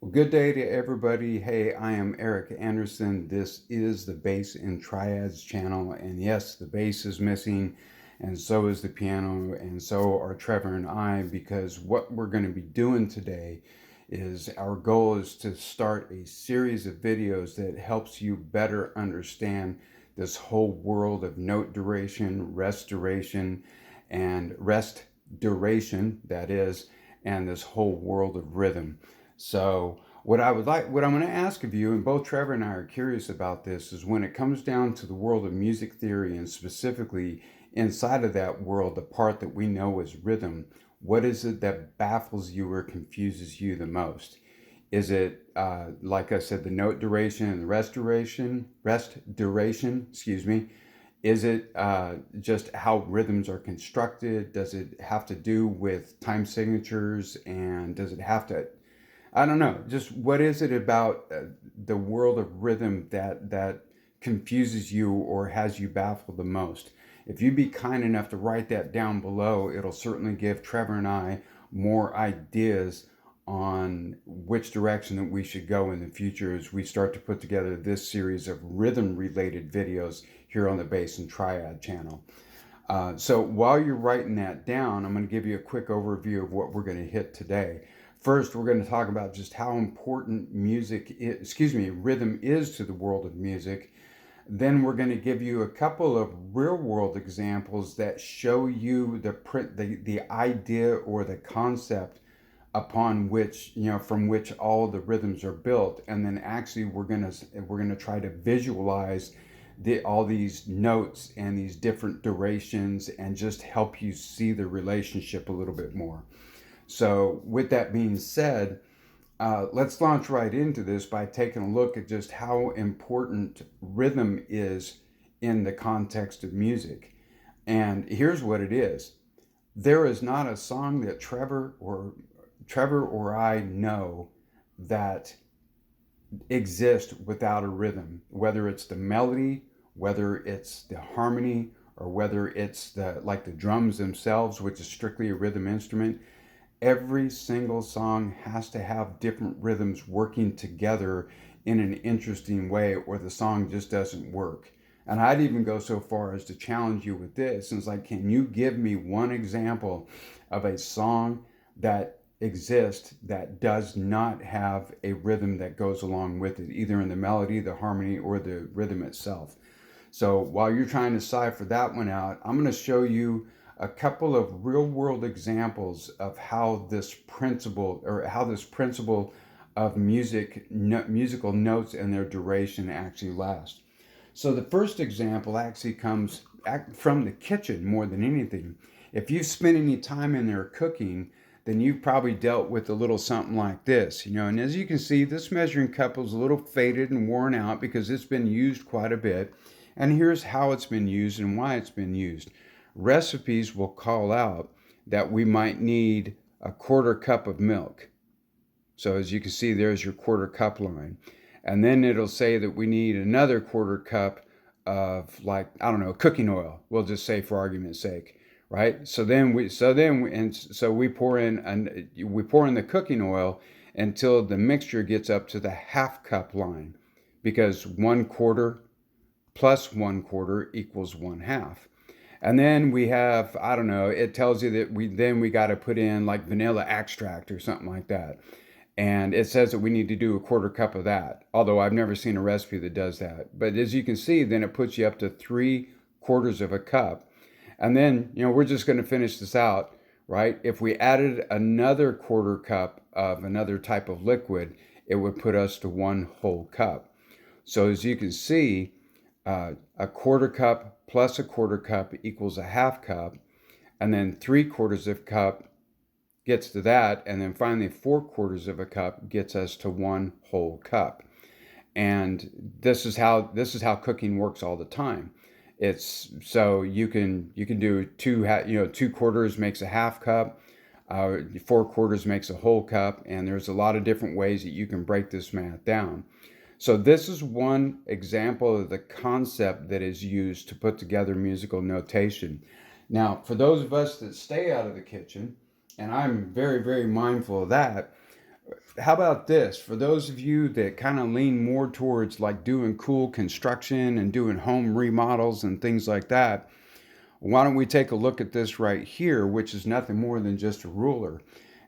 Well, good day to everybody. Hey, I am Eric Anderson. This is the Bass in Triads channel. And yes, the bass is missing, and so is the piano, and so are Trevor and I, because what we're going to be doing today is our goal is to start a series of videos that helps you better understand this whole world of note duration, restoration, and rest duration, that is, and this whole world of rhythm. So, what I'm going to ask of you, and both Trevor and I are curious about this, is when it comes down to the world of music theory and specifically inside of that world, the part that we know as rhythm, what is it that baffles you or confuses you the most? Is it, like I said, the note duration and the rest duration, excuse me? Is it just how rhythms are constructed? Does it have to do with time signatures? And does it have to, I don't know. Just what is it about the world of rhythm that confuses you or has you baffled the most? If you'd be kind enough to write that down below, it'll certainly give Trevor and I more ideas on which direction that we should go in the future as we start to put together this series of rhythm related videos here on the Bass and Triad channel. So while you're writing that down, I'm going to give you a quick overview of what we're going to hit today. First, we're going to talk about just how important rhythm is to the world of music. Then we're going to give you a couple of real world examples that show you the idea or the concept upon which, from which all the rhythms are built. And then actually we're going to try to visualize all these notes and these different durations and just help you see the relationship a little bit more. So, with that being said, let's launch right into this by taking a look at just how important rhythm is in the context of music. And here's what it is: there is not a song that Trevor or I know that exist without a rhythm, whether it's the melody, whether it's the harmony, or whether it's the drums themselves, which is strictly a rhythm instrument. Every single song has to have different rhythms working together in an interesting way, or the song just doesn't work. And I'd even go so far as to challenge you with this. And it's like, can you give me one example of a song that exists that does not have a rhythm that goes along with it, either in the melody, the harmony, or the rhythm itself? So while you're trying to decipher that one out, I'm going to show you a couple of real world examples of how this principle of musical notes and their duration actually last. So the first example actually comes from the kitchen more than anything. If you've spent any time in there cooking, then you've probably dealt with a little something like this, and as you can see, this measuring cup is a little faded and worn out because it's been used quite a bit. And here's how it's been used and why it's been used. Recipes will call out that we might need a quarter cup of milk. So as you can see, there's your quarter cup line. And then it'll say that we need another quarter cup of, like, I don't know, cooking oil. We'll just say for argument's sake, right? So we pour in the cooking oil until the mixture gets up to the half cup line, because 1/4 plus 1/4 equals 1/2. And then we have, I don't know, it tells you that we got to put in like vanilla extract or something like that. And it says that we need to do a quarter cup of that. Although I've never seen a recipe that does that. But as you can see, then it puts you up to 3/4 of a cup. And then, we're just going to finish this out, right? If we added another quarter cup of another type of liquid, it would put us to 1 whole cup. So as you can see, a quarter cup plus a quarter cup equals a half cup, and then 3/4 of a cup gets to that, and then finally 4/4 of a cup gets us to 1 whole cup. And this is how cooking works all the time. It's so you can do 2/4 makes a half cup, 4/4 makes a whole cup, and there's a lot of different ways that you can break this math down. So this is one example of the concept that is used to put together musical notation. Now, for those of us that stay out of the kitchen, and I'm very, very mindful of that, how about this? For those of you that kind of lean more towards like doing cool construction and doing home remodels and things like that, why don't we take a look at this right here, which is nothing more than just a ruler.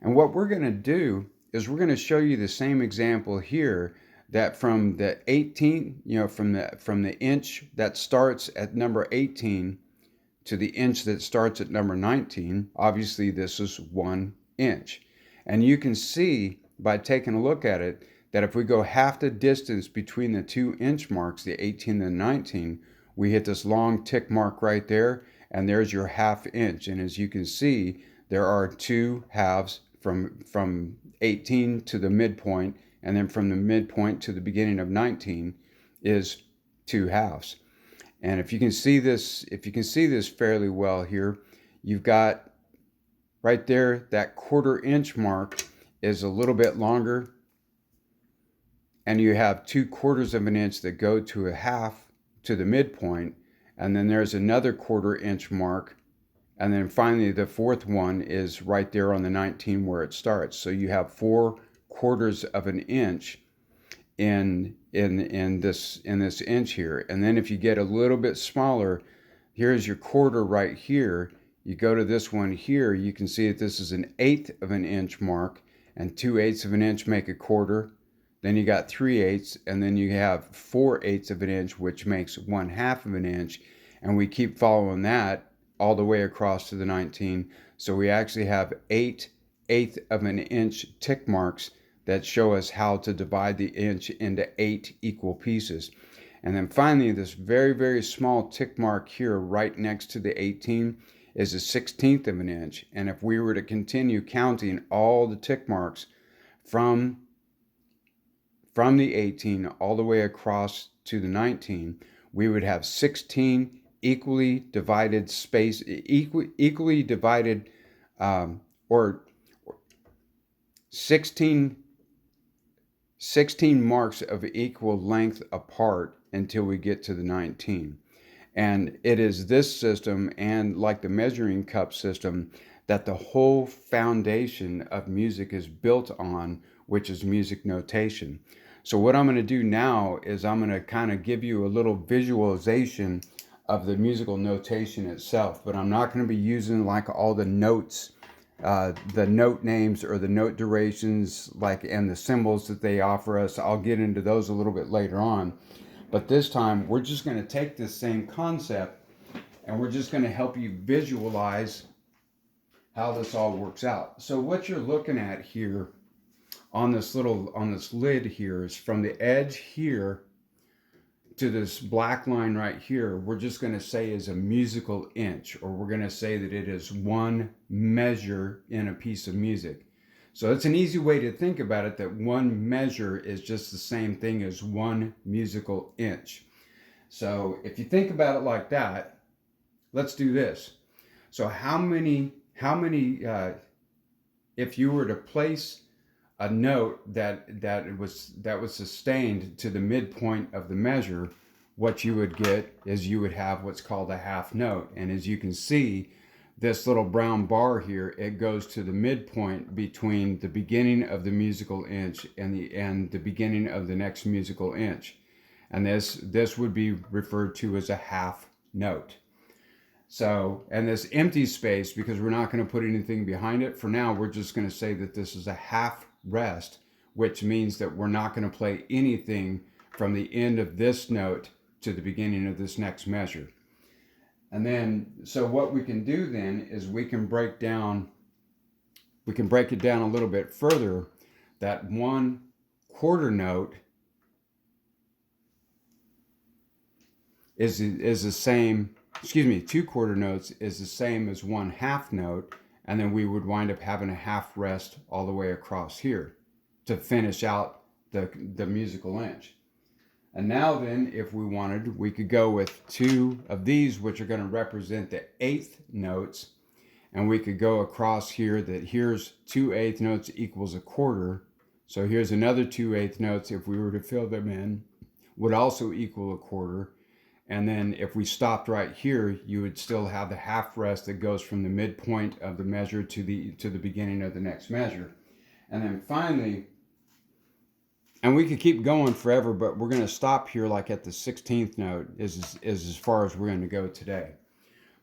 And what we're going to do is we're going to show you the same example here, that from the 18, from the inch that starts at number 18 to the inch that starts at number 19, obviously this is 1 inch. And you can see by taking a look at it that if we go half the distance between the 2 inch marks, the 18 and the 19, we hit this long tick mark right there, and there's your half inch. And as you can see, there are two halves from 18 to the midpoint, and then from the midpoint to the beginning of 19 is two halves. And if you can see this fairly well here, you've got right there that 1/4 inch mark is a little bit longer, and you have 2/4 of an inch that go to a half to the midpoint, and then there's another 1/4 inch mark, and then finally the fourth one is right there on the 19 where it starts. So you have 4/4 of an inch in this inch here. And then if you get a little bit smaller, here's your quarter right here. You go to this one here, you can see that this is an 1/8 of an inch mark, and 2/8 of an inch make a quarter. Then you got 3/8, and then you have 4/8 of an inch, which makes 1/2 of an inch. And we keep following that all the way across to the 19. So we actually have 8/8 of an inch tick marks that show us how to divide the inch into 8 equal pieces. And then finally, this very, very small tick mark here right next to the 18 is a 1/16 of an inch. And if we were to continue counting all the tick marks from the 18 all the way across to the 19, we would have 16 equally divided equally divided, or 16 marks of equal length apart until we get to the 19. And it is this system, and like the measuring cup system, that the whole foundation of music is built on, which is music notation. So what I'm going to do now is I'm going to kind of give you a little visualization of the musical notation itself, but I'm not going to be using like all the notes, the note names or the note durations, and the symbols that they offer us. I'll get into those a little bit later on. But this time, we're just going to take this same concept and we're just going to help you visualize how this all works out. So what you're looking at here on this lid here is from the edge here to this black line right here, we're just going to say is a musical inch, or we're going to say that it is one measure in a piece of music. So it's an easy way to think about it, that one measure is just the same thing as one musical inch. So if you think about it like that, let's do this. So how many if you were to place a note that was sustained to the midpoint of the measure, what you would get is you would have what's called a half note. And as you can see, this little brown bar here, it goes to the midpoint between the beginning of the musical inch and the beginning of the next musical inch. And this would be referred to as a half note. So, and this empty space, because we're not going to put anything behind it, for now we're just going to say that this is a half rest, which means that we're not going to play anything from the end of this note to the beginning of this next measure. And then, so what we can do then is we can break it down a little bit further. That 1/4 note is the same, 2/4 notes is the same as 1/2 note, and then we would wind up having a half rest all the way across here to finish out the musical inch. And now then, if we wanted, we could go with 2 of these, which are going to represent the 1/8 notes, and we could go across here that here's 2/8 notes equals a quarter. So here's another 2/8 notes, if we were to fill them in, would also equal a quarter. And then if we stopped right here, you would still have the half rest that goes from the midpoint of the measure to the beginning of the next measure. And then finally, And we could keep going forever, but we're going to stop here like at the 16th note is as far as we're going to go today.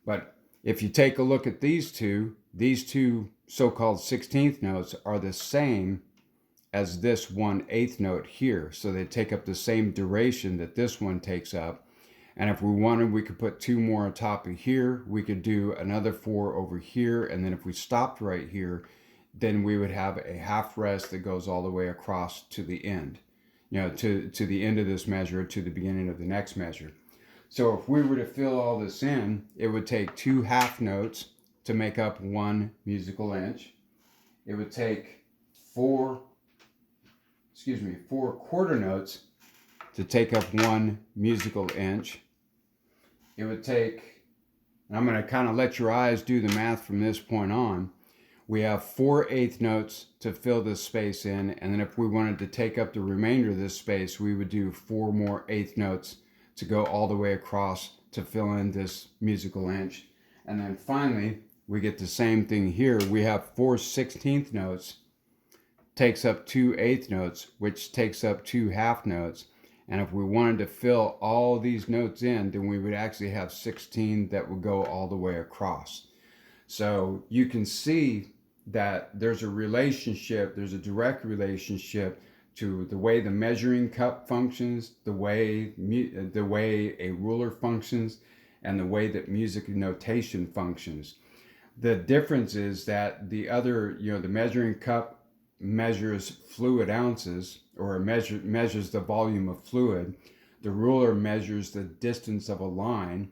But if you take a look at these two so-called 16th notes are the same as this 1/8 note here. So they take up the same duration that this one takes up. And if we wanted, we could put two more on top of here. We could do another 4 over here. And then if we stopped right here, then we would have a half rest that goes all the way across to the end, to the end of this measure, to the beginning of the next measure. So if we were to fill all this in, it would take 2 half notes to make up 1 musical inch. It would take 4 quarter notes to take up 1 musical inch. It would take, and I'm going to kind of let your eyes do the math from this point on. We have 4/8 notes to fill this space in, and then if we wanted to take up the remainder of this space, we would do 4 more 1/8 notes to go all the way across to fill in this musical inch. And then finally, we get the same thing here. We have 4/16 notes, takes up 2 1/8 notes, which takes up 2 half notes. And if we wanted to fill all these notes in, then we would actually have 16 that would go all the way across. So you can see that there's a relationship, there's a direct relationship to the way the measuring cup functions, the way a ruler functions, and the way that music notation functions. The difference is that the measuring cup measures fluid ounces, or measures the volume of fluid. The ruler measures the distance of a line.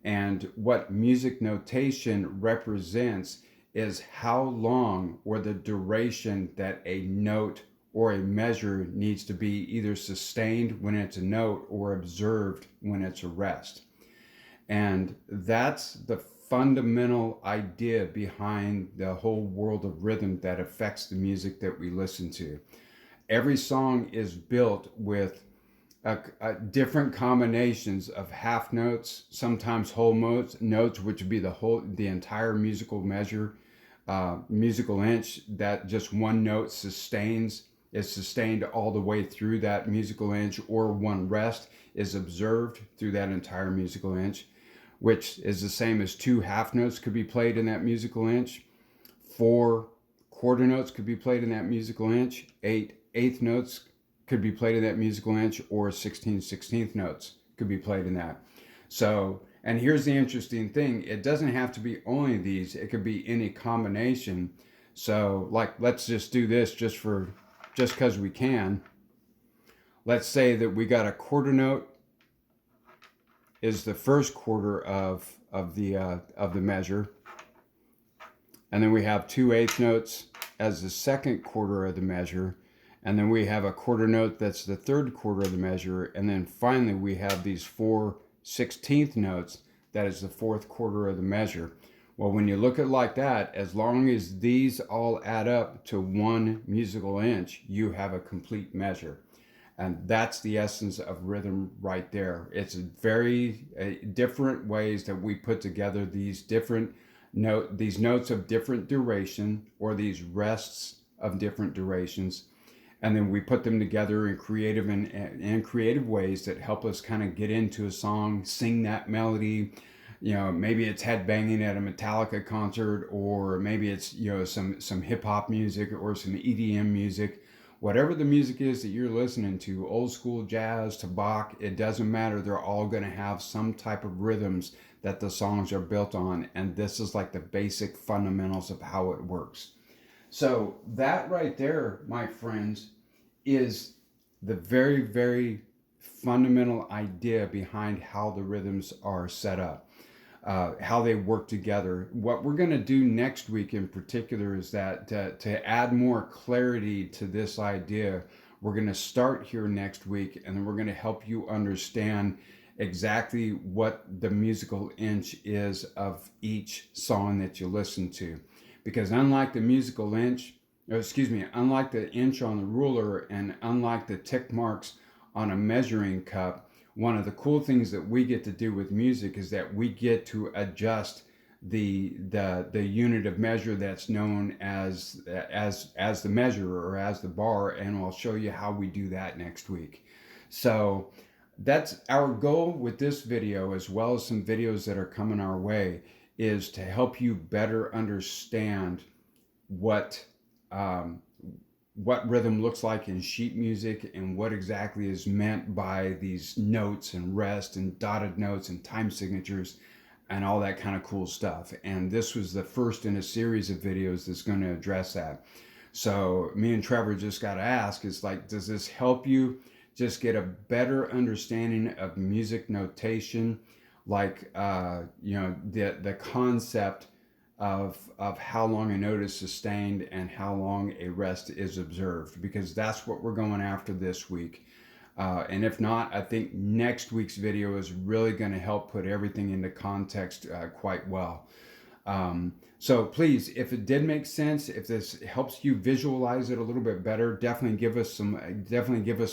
And what music notation represents is how long or the duration that a note or a measure needs to be either sustained when it's a note or observed when it's a rest. And that's the fundamental idea behind the whole world of rhythm that affects the music that we listen to. Every song is built with different combinations of half notes, sometimes whole notes, which would be the entire musical measure, musical inch, that just one note is sustained all the way through that musical inch, or one rest is observed through that entire musical inch, which is the same as 2 half notes could be played in that musical inch, 4 quarter notes could be played in that musical inch, 8 1/8 notes could be played in that musical inch, or 16/16 notes could be played in that. So, and here's the interesting thing, it doesn't have to be only these, it could be any combination. So like, let's just do this just because we can. Let's say that we got a quarter note is the first quarter of the measure, and then we have 2 1/8 notes as the second quarter of the measure, and then we have a quarter note that's the third quarter of the measure, and then finally we have these 4/16 notes that is the fourth quarter of the measure. Well, when you look at it like that, as long as these all add up to 1 musical inch, you have a complete measure. And that's the essence of rhythm right there. It's very different ways that we put together these notes of different duration, or these rests of different durations. And then we put them together in creative ways that help us kind of get into a song, sing that melody. Maybe it's headbanging at a Metallica concert, or maybe it's some hip hop music or some EDM music. Whatever the music is that you're listening to, old school jazz to Bach, it doesn't matter. They're all going to have some type of rhythms that the songs are built on, and this is like the basic fundamentals of how it works. So that right there, my friends, is the very, very fundamental idea behind how the rhythms are set up, how they work together. What we're going to do next week in particular is that to add more clarity to this idea, we're going to start here next week, and then we're going to help you understand exactly what the musical inch is of each song that you listen to. Because unlike the unlike the inch on the ruler, and unlike the tick marks on a measuring cup, one of the cool things that we get to do with music is that we get to adjust the unit of measure that's known as the measure or as the bar, and I'll show you how we do that next week. So that's our goal with this video, as well as some videos that are coming our way, is to help you better understand what um, what rhythm looks like in sheet music and what exactly is meant by these notes and rest and dotted notes and time signatures and all that kind of cool stuff. And this was the first in a series of videos that's going to address that. So me and Trevor just got to ask, is like, does this help you just get a better understanding of music notation, like the concept of how long a note is sustained and how long a rest is observed, because that's what we're going after this week. And if not, I think next week's video is really going to help put everything into context quite well. So please, if it did make sense, if this helps you visualize it a little bit better, definitely give us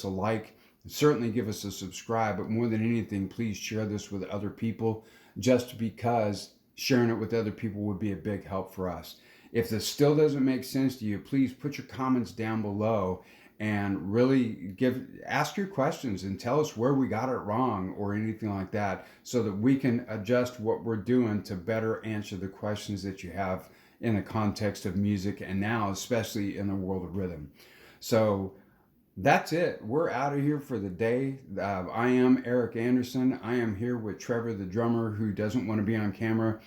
a like, certainly give us a subscribe, but more than anything, please share this with other people, just because sharing it with other people would be a big help for us. If this still doesn't make sense to you, please put your comments down below and really ask your questions and tell us where we got it wrong or anything like that, so that we can adjust what we're doing to better answer the questions that you have in the context of music, and now especially in the world of rhythm. So that's it. We're out of here for the day. I am Eric Anderson. I am here with Trevor, the drummer, who doesn't want to be on camera.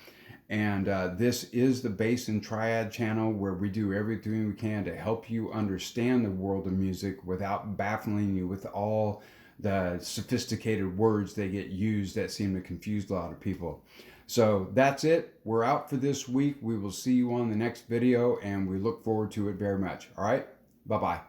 And this is the Bass and Triad channel, where we do everything we can to help you understand the world of music without baffling you with all the sophisticated words that get used that seem to confuse a lot of people. So that's it. We're out for this week. We will see you on the next video, and we look forward to it very much. All right. Bye-bye.